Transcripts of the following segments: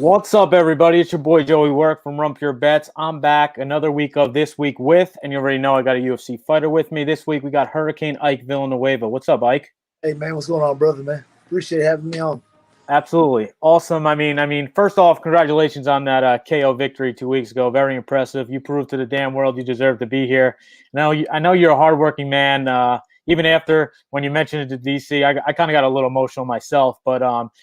What's up, everybody? It's your boy Joey Work from Run Pure Bets. I'm back another week of This Week With, and you already know I got a UFC fighter with me. This week we got Hurricane Ike Villanueva. What's up, Ike? Hey, man, what's going on, brother, man? Appreciate having me on. Absolutely. Awesome. I mean, first off, congratulations on that KO victory 2 weeks ago. Very impressive. You proved to the damn world you deserve to be here. I know you're a hardworking man. Even after when you mentioned it to DC, I kind of got a little emotional myself. But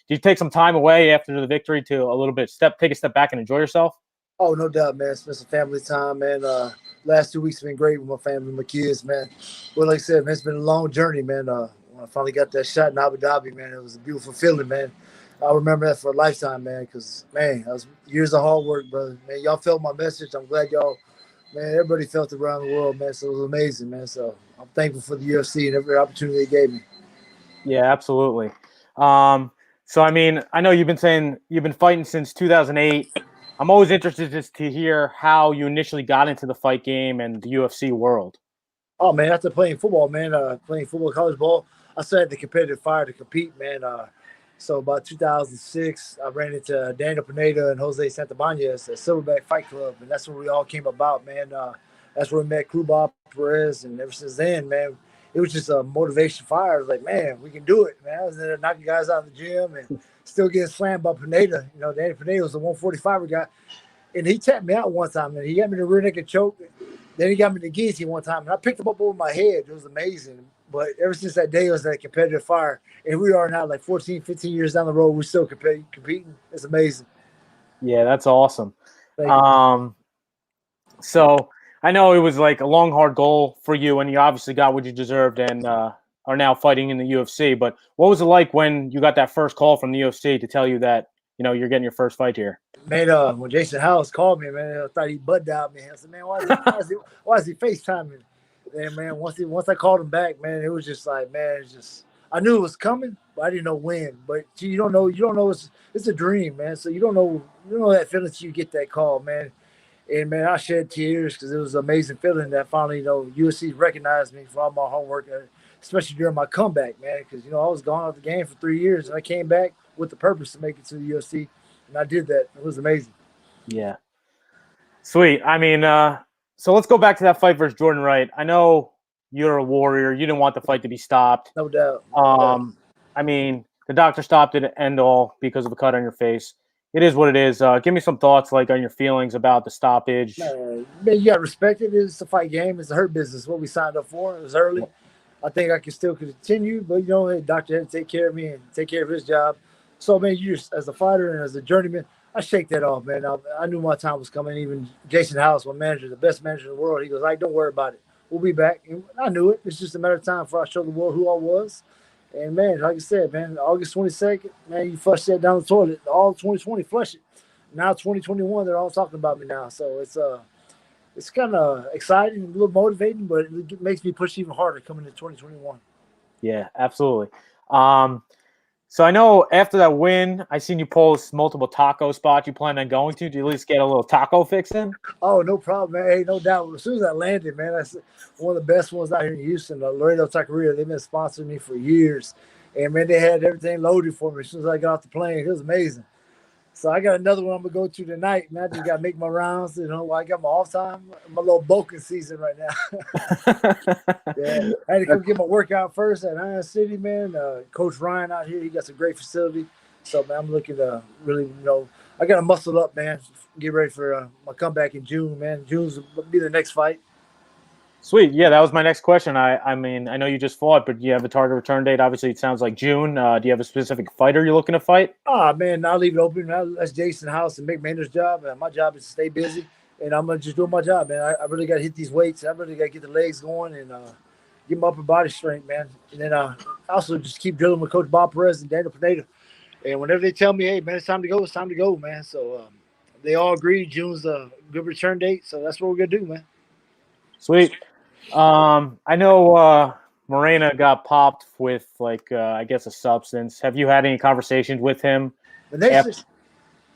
did you take some time away after the victory to a little bit take a step back and enjoy yourself? Oh, no doubt, man. Spent some family time, man. Last 2 weeks have been great with my family and my kids, man. Well, like I said, man, it's been a long journey, man. When I finally got that shot in Abu Dhabi, man, it was a beautiful feeling, man. I remember that for a lifetime, man, because, man, that was years of hard work, brother. Man, y'all felt my message. I'm glad y'all, man, everybody felt it around the world, man. So it was amazing, man. So I'm thankful for the UFC and every opportunity they gave me. Yeah, absolutely. So I mean, I know you've been saying you've been fighting since 2008. I'm always interested just to hear how you initially got into the fight game and the UFC world. Oh, man, after playing football, man, playing football, college ball, I started the competitive fire to compete, man. So about 2006, I ran into Daniel Pineda and Jose Santabanez at Silverback Fight Club, and that's where we all came about, man. That's where we met Bob Perez, and ever since then, man, it was just a motivation fire. I was like, man, we can do it, man. I was there knocking guys out of the gym and still getting slammed by Pineda. You know, Daniel Pineda was the 145er guy, and he tapped me out one time, and he got me the rear naked choke. Then he got me the guillotine one time, and I picked him up over my head. It was amazing. But ever since that day, it was that competitive fire. And we are now like 14, 15 years down the road. We're still competing. It's amazing. Yeah, that's awesome. Thank you. So I know it was like a long, hard goal for you, and you obviously got what you deserved and are now fighting in the UFC. But what was it like when you got that first call from the UFC to tell you that, you know, you're getting your first fight here? Man, when Jason House called me, man, I thought he butt dialed me. I said, man, why is he FaceTiming? And man, once I called him back, man, it was just like, man, I knew it was coming, but I didn't know when. But you don't know it's a dream, man. So you don't know that feeling till you get that call, man. And man, I shed tears because it was an amazing feeling that finally, UFC recognized me for all my homework, especially during my comeback, man. Because I was gone out the game for 3 years, and I came back with the purpose to make it to the UFC, and I did that. It was amazing. Yeah. Sweet. I mean, so let's go back to that fight versus Jordan Wright. I know you're a warrior. You didn't want the fight to be stopped. No doubt. I mean, the doctor stopped it end all because of a cut on your face. It is what it is. Give me some thoughts, like, on your feelings about the stoppage. Man, you got to respect it. It's a fight game. It's a hurt business. What we signed up for. It was early. I think I can still continue, but the doctor had to take care of me and take care of his job. So, man, you just, as a fighter and as a journeyman, I shake that off, man. I knew my time was coming. Even Jason House, my manager, the best manager in the world, he goes, like, don't worry about it. We'll be back. And I knew it. It's just a matter of time before I show the world who I was. And, man, like I said, man, August 22nd, man, you flush that down the toilet. All 2020, flush it. Now 2021, they're all talking about me now. So it's kind of exciting, a little motivating, but it makes me push even harder coming into 2021. Yeah, absolutely. So I know after that win, I seen you post multiple taco spots you plan on going to. Do you at least get a little taco fix in? Oh, no problem, man. Hey, no doubt. As soon as I landed, man, that's one of the best ones out here in Houston. Laredo Taqueria, they've been sponsoring me for years. And, man, they had everything loaded for me as soon as I got off the plane. It was amazing. So I got another one I'm going to go to tonight, man. I just got to make my rounds. I got my off time, my little bulking season right now. Yeah, I had to come get my workout first at Iron City, man. Coach Ryan out here, he got some great facility. So, man, I'm looking to really, I got to muscle up, man. Get ready for my comeback in June, man. June's will be the next fight. Sweet. Yeah, that was my next question. I mean, I know you just fought, but do you have a target return date? Obviously, it sounds like June. Do you have a specific fighter you're looking to fight? Man, I'll leave it open. That's Jason House and Mick Maynard's job. My job is to stay busy, and I'm going to just do my job, man. I really got to hit these weights. I really got to get the legs going and get my upper body strength, man. And then also just keep drilling with Coach Bob Perez and Daniel Pineda. And whenever they tell me, hey, man, it's time to go, man. So they all agree June's a good return date, so that's what we're going to do, man. Sweet. I know Morena got popped with, like, I guess a substance. Have you had any conversations with him?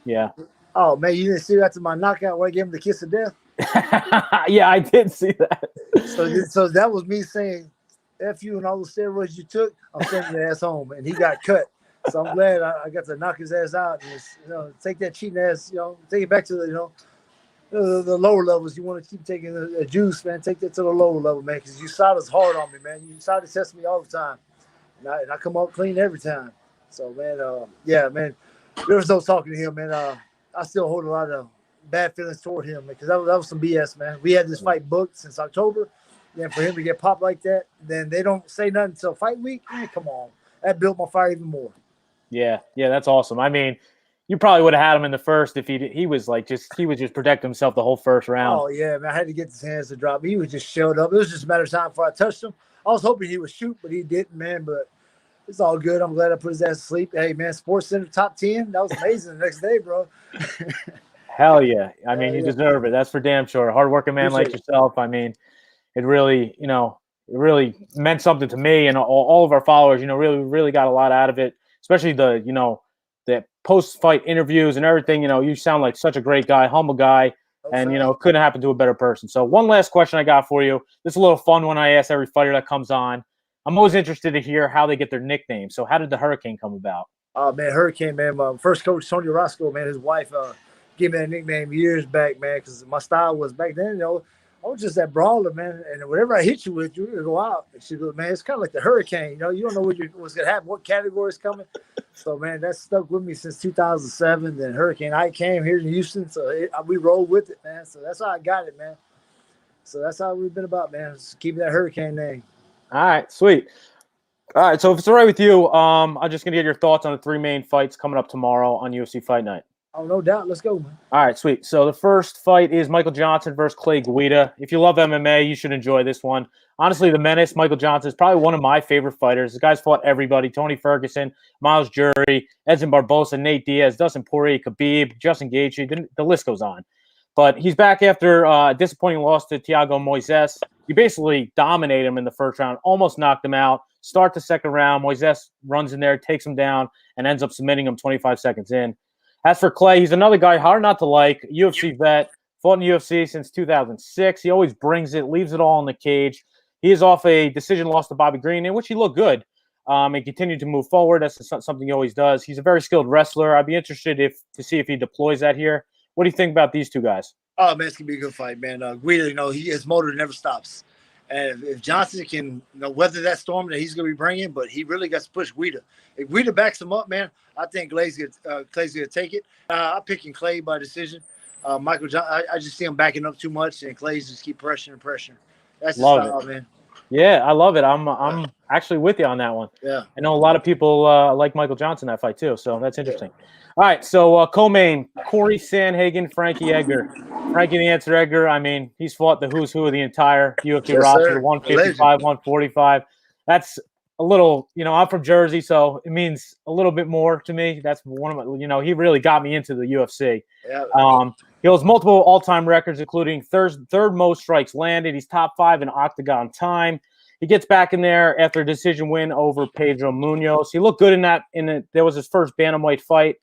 Yeah. Oh, man, you didn't see that to my knockout where I gave him the kiss of death? Yeah, I did see that. So that was me saying, F you and all the steroids you took, I'm sending your ass home. And he got cut. So I'm glad I got to knock his ass out and just, take that cheating ass, take it back to the lower levels. You want to keep taking the juice, man. Take that to the lower level, man, because USADA's hard on me, man. USADA tests me all the time, and I come up clean every time. So, man, yeah, man, there was no talking to him, man. I still hold a lot of bad feelings toward him, because that was some BS, man. We had this fight booked since October. Then for him to get popped like that, then they don't say nothing until fight week. Man, come on. That built my fire even more. Yeah, that's awesome. I mean, you probably would have had him in the first if he was just protecting himself the whole first round. Oh yeah, man, I had to get his hands to drop. He was just showed up. It was just a matter of time before I touched him. I was hoping he would shoot, but he didn't, man. But it's all good. I'm glad I put his ass to sleep. Hey, man, Sports Center top 10. That was amazing the next day, bro. Hell yeah. I mean, you deserve it. That's for damn sure. Hardworking man like yourself. I mean, it really meant something to me and all of our followers. Really got a lot out of it, especially the post-fight interviews and everything. You sound like such a great guy, humble guy, and it couldn't happen to a better person. So one last question I got for you. This is a little fun one I ask every fighter that comes on. I'm always interested to hear how they get their nickname. So how did the Hurricane come about? Oh man, Hurricane, man. My first coach, Tony Roscoe, man, his wife gave me that nickname years back, man, because my style was back then, I was just that brawler, man. And whatever I hit you with, you're going to go out. And she goes, man, it's kind of like the hurricane. You don't know what's going to happen, what category is coming. So, man, that stuck with me since 2007. Then Hurricane Ike came here in Houston. So we rolled with it, man. So that's how I got it, man. So that's how we've been about, man. Just keeping that Hurricane name. All right, sweet. All right, so if it's all right with you, I'm just going to get your thoughts on the three main fights coming up tomorrow on UFC Fight Night. Oh, no doubt. Let's go, man. All right, sweet. So the first fight is Michael Johnson versus Clay Guida. If you love MMA, you should enjoy this one. Honestly, the menace, Michael Johnson, is probably one of my favorite fighters. This guy's fought everybody: Tony Ferguson, Miles Jury, Edson Barbosa, Nate Diaz, Dustin Poirier, Khabib, Justin Gaethje. The list goes on. But he's back after a disappointing loss to Thiago Moises. He basically dominated him in the first round, almost knocked him out. Start the second round, Moises runs in there, takes him down, and ends up submitting him 25 seconds in. As for Clay, he's another guy hard not to like, UFC vet, fought in UFC since 2006. He always brings it, leaves it all in the cage. He is off a decision loss to Bobby Green, in which he looked good and continued to move forward. That's something he always does. He's a very skilled wrestler. I'd be interested to see if he deploys that here. What do you think about these two guys? Oh, man, it's going to be a good fight, man. Guida, his motor never stops. And if Johnson can weather that storm that he's going to be bringing, but he really got to push Guida. If Guida backs him up, man, I think Clay's going to take it. I'm picking Clay by decision. Michael Johnson, I just see him backing up too much, and Clay's just keep pressuring. That's the style, man. Yeah, I love it. I'm actually with you on that one. Yeah. I know a lot of people like Michael Johnson in that fight too, so that's interesting. Yeah. All right, so co-main, Corey Sandhagen, Frankie Edgar. Frankie the Answer Edgar, I mean, he's fought the who's who of the entire UFC roster, 155, 145. That's a little, I'm from Jersey, so it means a little bit more to me. That's one of my, he really got me into the UFC. Yeah. He holds multiple all-time records, including third most strikes landed. He's top 5 in octagon time. He gets back in there after a decision win over Pedro Munoz. He looked good in that. There was his first bantamweight fight.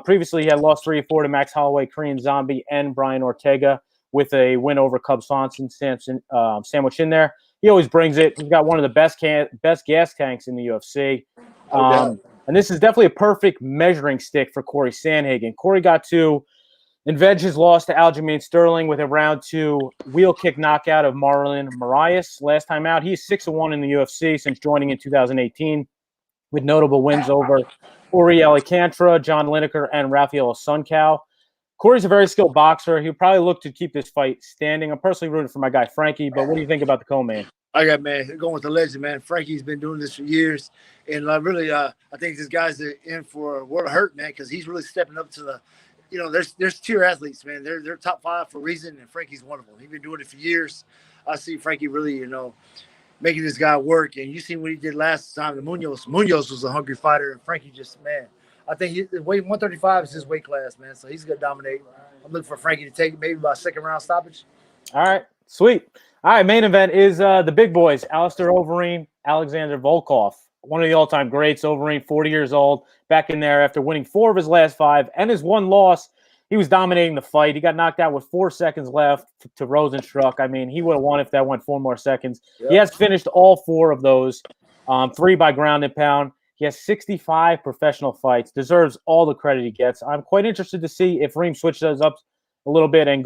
Previously, he had lost 3 or 4 to Max Holloway, Korean Zombie, and Brian Ortega with a win over Cub Swanson sandwich in there. He always brings it. He's got one of the best gas tanks in the UFC. And this is definitely a perfect measuring stick for Corey Sandhagen. Corey got to avenge his loss to Aljamain Sterling with a round 2 wheel kick knockout of Marlon Moraes last time out. He's 6-1 in the UFC since joining in 2018 with notable wins over Ori Alcantara, John Lineker, and Rafael Suncow. Corey's a very skilled boxer. He'll probably look to keep this fight standing. I'm personally rooting for my guy Frankie, but what do you think about the co-main? I got, man, going with the legend, man. Frankie's been doing this for years, and really, I think this guy's in for a world of hurt, man, because he's really stepping up to the. There's tier athletes, man. They're top 5 for a reason, and Frankie's one of them. He's been doing it for years. I see Frankie really, making this guy work. And you seen what he did last time. The Munoz was a hungry fighter, and Frankie just, man, I think weight 135 is his weight class, man. So he's gonna dominate. I'm looking for Frankie to take it maybe by 2nd round stoppage. All right, sweet. All right, main event is the big boys: Alistair Overeem, Alexander Volkov. One of the all-time greats. Overeem, 40 years old, back in there after winning 4 of his last 5 and his 1 loss. He was dominating the fight. He got knocked out with 4 seconds left to Rosenstruck. I mean, he would have won if that went 4 more seconds. Yep. He has finished all 4 of those, 3 by ground and pound. He has 65 professional fights, deserves all the credit he gets. I'm quite interested to see if Reem switches up a little bit and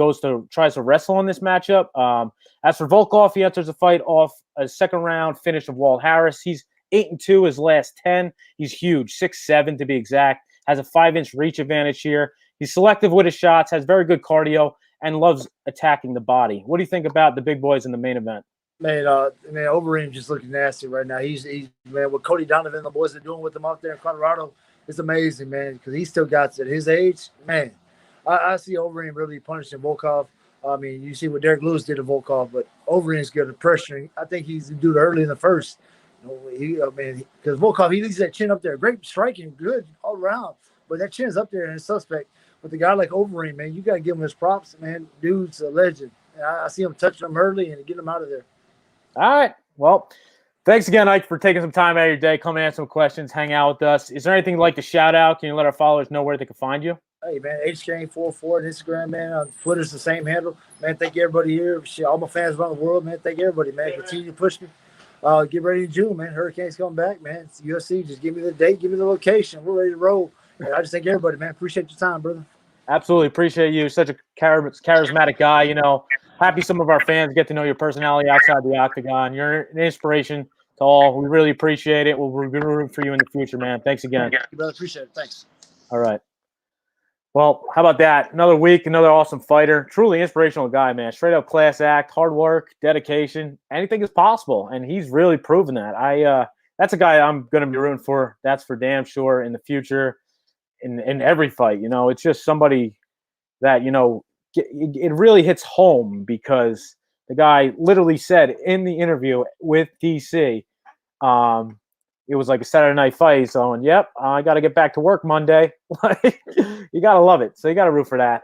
tries to wrestle in this matchup. As for Volkov, he enters the fight off a second-round finish of Walt Harris. He's 8-2 his last 10. He's huge, 6'7" to be exact. Has a 5-inch reach advantage here. He's selective with his shots, has very good cardio, and loves attacking the body. What do you think about the big boys in the main event? Man, Overeem just looking nasty right now. He's man, what Cody Donovan and the boys are doing with him out there in Colorado, it's amazing, man, because he still got at his age, man. I see Overeem really punishing Volkov. I mean, you see what Derek Lewis did to Volkov, but Overeem's good at pressuring. I think he's doing it early in the first. Because Volkov, he leaves that chin up there. Great striking, good all around. But that chin's up there and it's suspect. With a guy like Overeem, man, you got to give him his props, man. Dude's a legend. I see him touching him early and getting him out of there. All right. Well, thanks again, Ike, for taking some time out of your day, come and answer some questions, hang out with us. Is there anything you'd like to shout out? Can you let our followers know where they can find you? Hey, man, HK44 on Instagram, man. On Twitter's the same handle. Man, thank you, everybody here. Shit, all my fans around the world, man. Thank you, everybody, man. Continue to push me. Get ready in June, man. Hurricanes coming back, man. It's UFC. Just give me the date, give me the location. We're ready to roll. And I just thank everybody, man. Appreciate your time, brother. Absolutely. Appreciate you. Such a charismatic guy. You know, happy some of our fans get to know your personality outside the octagon. You're an inspiration to all. We really appreciate it. We'll be rooting for you in the future, man. Thanks again. You brother. Appreciate it. Thanks. All right. Well, how about that? Another week, another awesome fighter. Truly inspirational guy, man. Straight up class act, hard work, dedication. Anything is possible, and he's really proven that. That's a guy I'm going to be rooting for. That's for damn sure in the future, in every fight. You know, it's just somebody that, you know, it really hits home because the guy literally said in the interview with DC, it was like a Saturday night fight. So, yep, I got to get back to work Monday. You got to love it. So you got to root for that.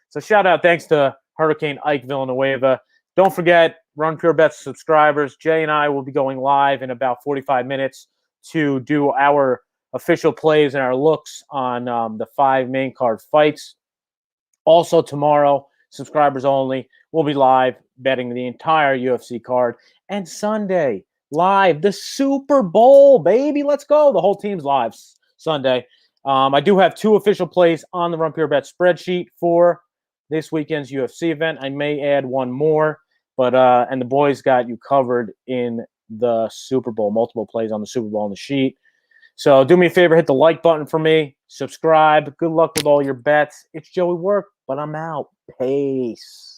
So shout out, thanks to Hurricane Ike Villanueva. Don't forget, Run Pure Bets subscribers. Jay and I will be going live in about 45 minutes to do our official plays and our looks on the 5 main card fights. Also tomorrow, subscribers only, we'll be live betting the entire UFC card. And Sunday, live, the Super Bowl, baby. Let's go. The whole team's live Sunday. I do have 2 official plays on the Run Pure Bet spreadsheet for this weekend's UFC event. I may add one more, but and the boys got you covered in the Super Bowl. Multiple plays on the Super Bowl on the sheet. So do me a favor, hit the like button for me. Subscribe. Good luck with all your bets. It's Joey Work, but I'm out. Peace.